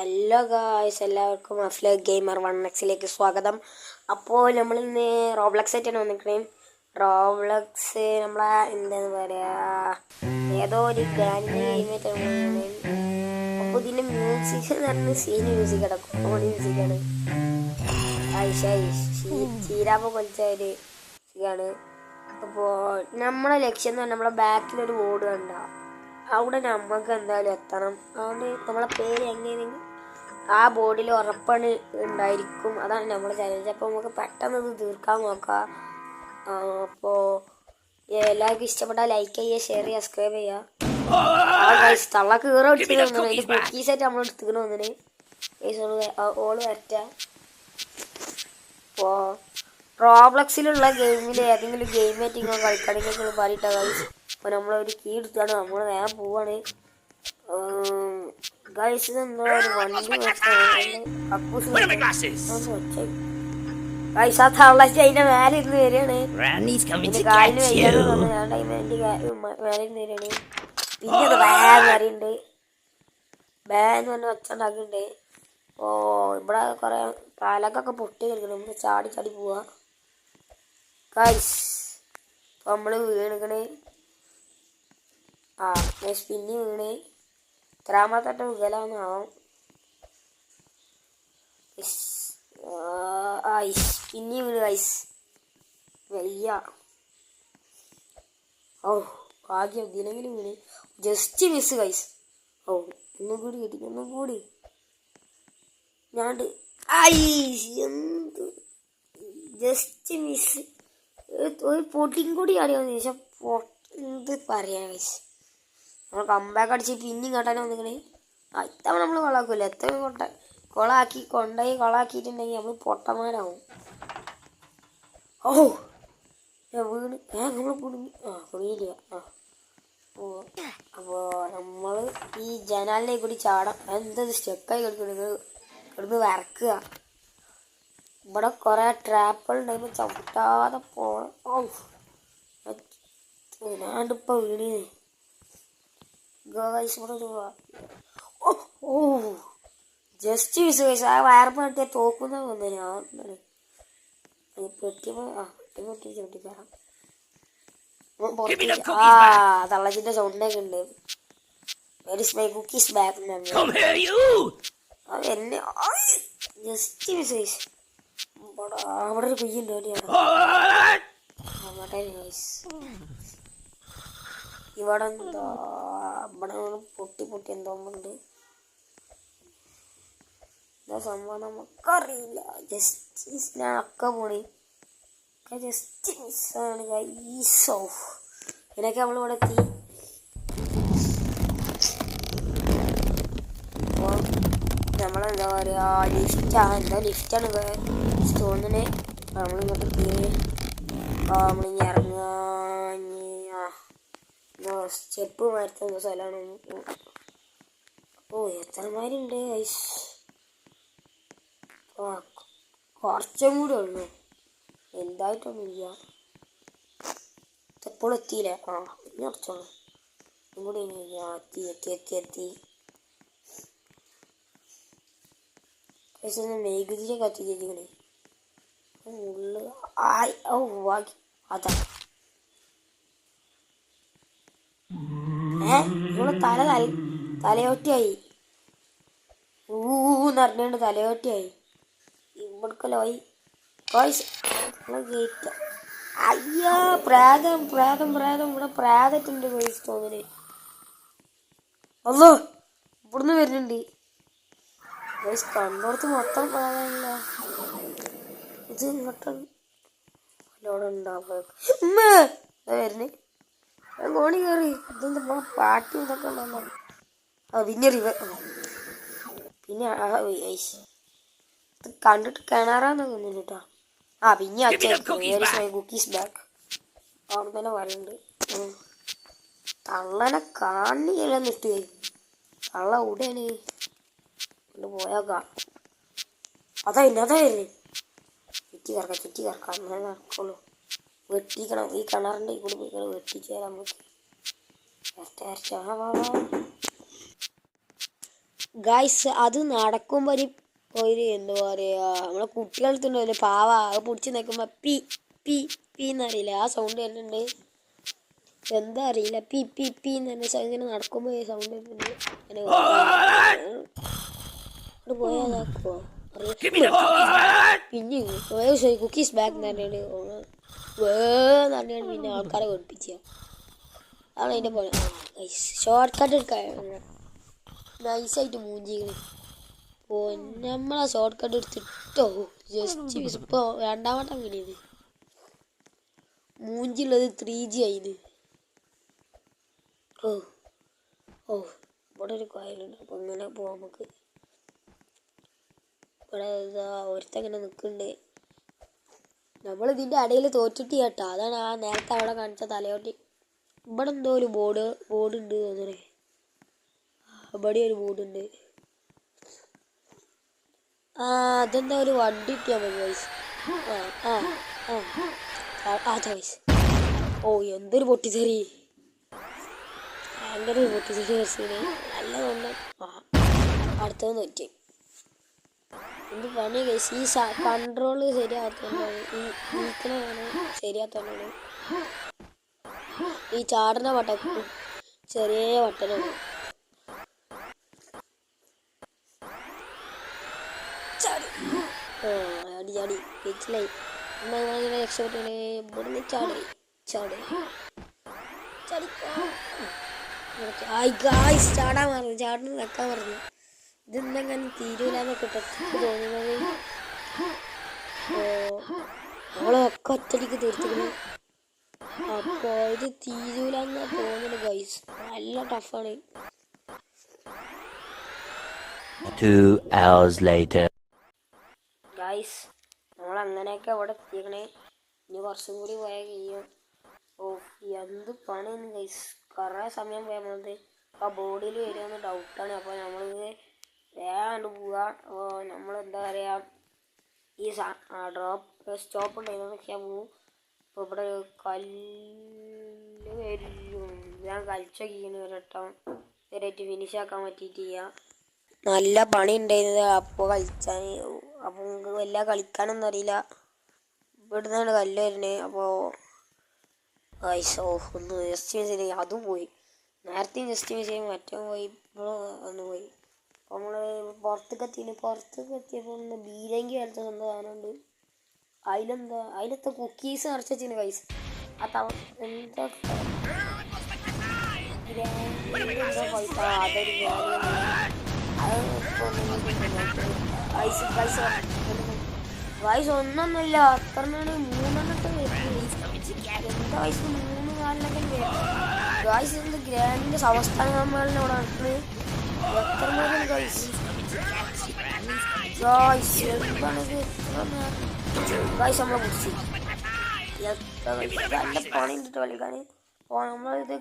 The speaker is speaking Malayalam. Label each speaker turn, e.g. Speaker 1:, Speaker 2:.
Speaker 1: ഹലോ ഗായ്സ്, എല്ലാവർക്കും അഫ്ലക് ഗെയിമർ 1x സ്വാഗതം. അപ്പോൾ നമ്മളിന്ന് റോബ്ലക്സ് ആയിട്ടാണ് വന്നിരിക്കണേ. റോബ്ലക്സ് നമ്മളെ എന്താന്ന് പറയുക, ഏതോ ഒരു ഗ്രാൻഡ് ഗെയിമായിട്ടാണ്. അപ്പോൾ ഇതിൻ്റെ മ്യൂസിക് എന്ന് പറഞ്ഞാൽ സീൻ മ്യൂസിക് ആണ്, കോമഡി മ്യൂസിക്കാണ്. ചീരാപ്പ പോലത്തെ ഒരു മ്യൂസിക്കാണ്. അപ്പോൾ നമ്മളെ ലക്ഷ്യം എന്ന് പറഞ്ഞാൽ നമ്മളെ ബാക്കിലൊരു ബോർഡ് കണ്ട അവിടെ നമുക്ക് എന്തായാലും എത്തണം. അതുകൊണ്ട് നമ്മളെ പേര് എങ്ങനെയെങ്കിലും ആ ബോർഡിൽ ഉറപ്പാണ് ഉണ്ടായിരിക്കും. അതാണ് നമ്മുടെ ചാലഞ്ച്. അപ്പോൾ നമുക്ക് പെട്ടെന്ന് ഇത് തീർക്കാൻ നോക്കാം. അപ്പോൾ എല്ലാവർക്കും ഇഷ്ടപ്പെട്ടാൽ ലൈക്ക് ചെയ്യുക, ഷെയർ ചെയ്യുക, സബ്സ്ക്രൈബ് ചെയ്യുക. തള്ള കീറ പിടിച്ചിട്ട് വന്നിട്ട് അതിൻ്റെ കുക്കീസായിട്ട് നമ്മൾ എടുത്തിക്കണ വന്നിട്ട് ഓള് വരട്ട. അപ്പോൾ റോബ്ലക്സിലുള്ള ഗെയിമിൽ ഏതെങ്കിലും ഗെയിമായിട്ട് നിങ്ങൾ കളിക്കണമെങ്കിൽ പറയട്ടെ ഗൈസ്. അപ്പോൾ നമ്മളൊരു കീ എടുത്താണ് നമ്മൾ വേഗം പോവാണ് ഗൈസ്. ഇതെന്തോ ഒരു വണ്ടി ഗൈസ്, ആ തള്ളച്ച് അതിന്റെ മേലെ ഇരുന്ന് വരികയാണ്. കാലിന് വയ്യാന്ന് പറഞ്ഞു ഞാൻ മേലെ ഇരുന്ന് വരികയാണ്. പിന്നെ അത് ബാന്ന് അറിയുന്നുണ്ട്, ബാന്ന് പറഞ്ഞ ഒച്ചുണ്ടാക്കുന്നുണ്ട്. ഓ ഇവിടെ കുറെ കാലൊക്കെ പൊട്ടി കളിക്കണം. നമുക്ക് ചാടി ചാടി പോവാ ഗൈസ്. അപ്പൊ നമ്മള് വീണിക്കണേ. പിന്നെ വീണ് എത്രാമത്തെ വികലാന്നാവും. പിന്നെ വീണ് ഗൈസ്, വയ്യ. ഓ ഭാഗ്യം, ഇതിനെങ്കിലും വീണ്. Just miss guys. ഓ ഒന്നും കൂടി കിട്ടി, ഒന്നും കൂടി. ഞാണ്ട് എന്ത് ജസ്റ്റ് മിസ്. ഒരു പൊട്ടിയും കൂടി ആടിയാന്ന് ചോദിച്ചാൽ എന്ത് പറയാ ഗൈസ്. നമ്മൾ കമ്പാക്ക് അടിച്ച് പിന്നെയും കേട്ടാൻ വന്നിക്കണേ. ഇത്തവണ നമ്മൾ കൊളാക്കൂല. എത്ര കൊണ്ടായി കൊളാക്കിയിട്ടുണ്ടെങ്കിൽ നമ്മൾ പൊട്ടന്മാരാവും. ഓ ഞാൻ വീണ് നമ്മൾ കുടുങ്ങിയില്ല. അപ്പോൾ നമ്മൾ ഈ ജനാലിനെ കൂടി ചാടാം. എന്തത് സ്റ്റെക്കായി കിടന്ന് വരക്കുക. ഇവിടെ കുറേ ട്രാപ്പുകൾ ഉണ്ടാകുമ്പോൾ ചവിട്ടാതെ പോകണം. ഞാണ്ടിപ്പോൾ വീണേ ഗൈസ്. ഇവിടെ ജസ്റ്റ് മിസ് ഗൈസ്. ആ വയർപ്പ് നടത്തിയാൽ തോക്കുന്ന വന്നു. ഞാൻ പെട്ടി ചവിട്ടിക്കയറാം. തള്ളച്ചിന്റെ സൗണ്ടൊക്കെ ഉണ്ട്. Very my cookies back. എന്നെ ജസ്റ്റ് മിസ് ഗൈസ്. അവിടെ ഒരു കുയ്യുണ്ട്. ഇവിടെ എന്താ ഇവിടെ പൊട്ടി എന്തോ ഉണ്ട്. എന്താ സംഭവം നമുക്കറിയില്ല. ജസ്റ്റ് ഞാൻ പോണേ. Just മിസ്സാണ് guys. ഓഫ് ഇതിനൊക്കെ നമ്മളിവിടെ എത്തി. അപ്പോൾ നമ്മളെന്താ പറയുക, ലിഫ്റ്റാണ് തോന്നുന്നത്. നമ്മളിങ്ങോട്ട് കയറി നമ്മളിങ്ങനെ ഇറങ്ങുക. സ്റ്റെപ്പ് മാറ്റുന്ന സ്ഥലമാണ്. ഓ എത്രമാരുണ്ട് ഗൈസ്. കുറച്ചും കൂടെ ഉള്ളു, എന്തായിട്ടൊന്നുമില്ല. എപ്പോഴും എത്തിയില്ലേ. ഇനി കുറച്ചോളൂ കൂടി. എത്തി മെഴുകുതിരി കത്തി ചെയ്തിക്കണേ ഉള്ളു. അതാ ഇവിടെ തലയോട്ടിയായി. ഊന്നറിഞ്ഞുകൊണ്ട് തലയോട്ടിയായി. ഇവിടക്കലായി ഗേറ്റ്. അയ്യോ പ്രാതം ഇവിടെ പ്രാതട്ടുണ്ട് ഗൈസ് തോന്നല്. അല്ലോ ഇവിടുന്ന് വരുന്നുണ്ട് ഗൈസ്. കണ്ടോടത്ത് മൊത്തം പ്രാതമല്ല. ഇത് ഇങ്ങോട്ടാണ് അവിടെ ഉണ്ടാവുക. വരുന്നേ കോണി കയറി. ഇതെന്താ പാട്ടി ഇതൊക്കെ ഉണ്ടോ. പിന്നെ പിന്നെ ഇത് കണ്ടിട്ട് കിണറാന്ന് തോന്നുന്നു കേട്ടോ. പിന്നെ അച്ഛൻ കുക്കീസ് ബാക്ക് അവിടെ തന്നെ പറയുന്നുണ്ട്. തള്ളനെ കാണില്ല നിട്ട്. തള്ള ഉടനെ കൊണ്ട് പോയാക്കാം. അതായിരുന്നു ചുറ്റി കറക്കാം അങ്ങനെ നടക്കുള്ളൂ. വെട്ടിക്കണം. ഈ കിണറിൻ്റെ കൂടെ പോയി വെട്ടിച്ച് തരാൻ നമുക്ക്. ഗായ്സ് അത് നടക്കുമ്പോൾ ഒരു എന്താ പറയുക നമ്മളെ കുട്ടികൾക്കുണ്ട് ഒരു പാവ അത് പിടിച്ച് നിൽക്കുമ്പോൾ പി പി പി എന്നറിയില്ല ആ സൗണ്ട് വരുന്നുണ്ട്. എന്താ അറിയില്ല പി പി പി എന്ന് തന്നെ ഇങ്ങനെ നടക്കുമ്പോൾ സൗണ്ട് വരുന്നുണ്ട്. അവിടെ പോയാതാക്കുമോ പിന്നെ കുക്കീസ് ബാക്ക് എന്ന് പറഞ്ഞാണ് പിന്നെ ആൾക്കാരെ പഠിപ്പിച്ച അതാണ് അതിൻ്റെ പോലെ. ഷോർട്ട് കട്ട് എടുക്കാൻ നൈസായിട്ട് മൂഞ്ചിക്കണ്. ഓ നമ്മളാ ഷോർട്ട് കട്ട് എടുത്തിട്ടോ ജസ്റ്റ് ഇപ്പോൾ രണ്ടാം വട്ടം കിട്ടിയത്. മൂഞ്ചിയുള്ളത് 3G ആയിന്. ഓ ഓ ഇവിടെ ഒരു കായലുണ്ട്. അപ്പോൾ ഇങ്ങനെ പോവാം നമുക്ക്. ഇവിടെ ഇതാ ഒരുത്തങ്ങനെ നിൽക്കുന്നുണ്ട്. നമ്മളിതിൻ്റെ ഇടയിൽ തോറ്റിട്ട് കേട്ടോ. അതാണ് ആ നേരത്തെ അവിടെ കാണിച്ച തലയോട്ടി. ഇവിടെ എന്തോ ഒരു ബോർഡ് ഉണ്ട് തോന്നണേ. ഇവിടെ ഒരു ബോർഡ് ഉണ്ട്. ആ അതെന്താ ഒരു വണ്ടി കിട്ടിയാൽ മതി വയസ്സ്. ആ ആ ആ ചോയ്സ്. ഓ എന്തൊരു പൊട്ടിത്തെറി. ഭയങ്കര ഒരു പൊട്ടിത്തെറി വയസ്സിന് നല്ല തോന്നുന്നു. ആ അടുത്തത് നോക്കി എന്ത് പണി കഴിച്ച് ഈ കൺട്രോള് ശരിയാകത്തോണ്ടാണ് ഈ നീക്കണതാണ് ശരിയാകത്തോണ്ടാണ്. ഈ ചാടുന്ന വട്ടക്കും ചെറിയ വട്ടനാണ്. അടി ചാടി വീട്ടിലായി ഇങ്ങനെ രക്ഷപ്പെട്ടേ. ഇവിടുന്ന് ചാടി ചാടി ചാടാൻ പറഞ്ഞു. ചാടുന്ന വെക്കാൻ പറഞ്ഞു. ഇതെന്തെങ്ങനെ തീരൂലെന്നൊക്കെ തോന്നുന്നത്. നമ്മളൊക്കെ ഒറ്റടിക്ക് തീർത്തിക്കണു. അപ്പോൾ ഇത് തീരൂലെന്നാ തോന്നുന്നു ഗൈസ്. നല്ല ടഫാണ്.
Speaker 2: 2 hours later.
Speaker 1: ഗൈസ് നമ്മളങ്ങനെയൊക്കെ അവിടെ എത്തിക്കണേ. ഇനി കുറച്ചും കൂടി പോയാൽ കഴിയും. ഓ എന്ത് പണിയെന്ന് ഗൈസ്. കുറേ സമയം പോയാൽ നമ്മളത് ആ ബോർഡിൽ വരുമെന്ന് ഡൗട്ടാണ്. അപ്പോൾ നമ്മളിത് വേഗം പോവുക. അപ്പോൾ നമ്മളെന്താ പറയുക ഈ ഡ്രോപ്പ് സ്റ്റോപ്പ് ഉണ്ടായിരുന്നൊക്കെ പോവും. അപ്പോൾ ഇവിടെ ഒരു കല്ല് വരും. ഞാൻ കളിച്ചൊക്കെയാണ് ഒരട്ടം ഇവരായിട്ട് ഫിനിഷ് ആക്കാൻ പറ്റിയിട്ടില്ല. നല്ല പണി ഉണ്ടായിരുന്നത് അപ്പോൾ കളിച്ചാൽ. അപ്പോൾ നിങ്ങൾക്ക് വല്ല കളിക്കാനൊന്നും അറിയില്ല. ഇവിടുന്നാണ് കല്ല് വരുന്നത്. അപ്പോൾ ഒന്ന് ജസ്റ്റ് മിസ് ചെയ്ത് അതും പോയി. നേരത്തെയും ജസ്റ്റ് മിസ് ചെയ്യും മറ്റോ പോയി. ഇപ്പോൾ ഒന്ന് പോയി. അപ്പോൾ നമ്മൾ പുറത്തേക്ക് എത്തിയപ്പോൾ ഒന്ന് ബീരങ്കി പോലത്തെ എന്തോ സാധനമുണ്ട്. അതിലത്തെ കുക്കീസ് നിറച്ച് വെച്ചിന് കൈസ്. ആ എന്താ പൈസ അതൊരു വയസ്സ് ഒന്നൊന്നുമില്ല അത്രനാണ് 3 എന്താ വയസ്സ് 3-4 ഗായ്സ്. എന്ത് ഗ്രാൻഡിന്റെ സംസ്ഥാന സമ്മേളനം ഇവിടെ നടക്കുന്നത്. എത്ര നേരം ഗായ്സ് എന്താണിത് ഗായ്സ് നമ്മളെ കുറിച്ച് എത്ര നല്ല പണി കളിക്കാൻ. അപ്പോൾ നമ്മളിത്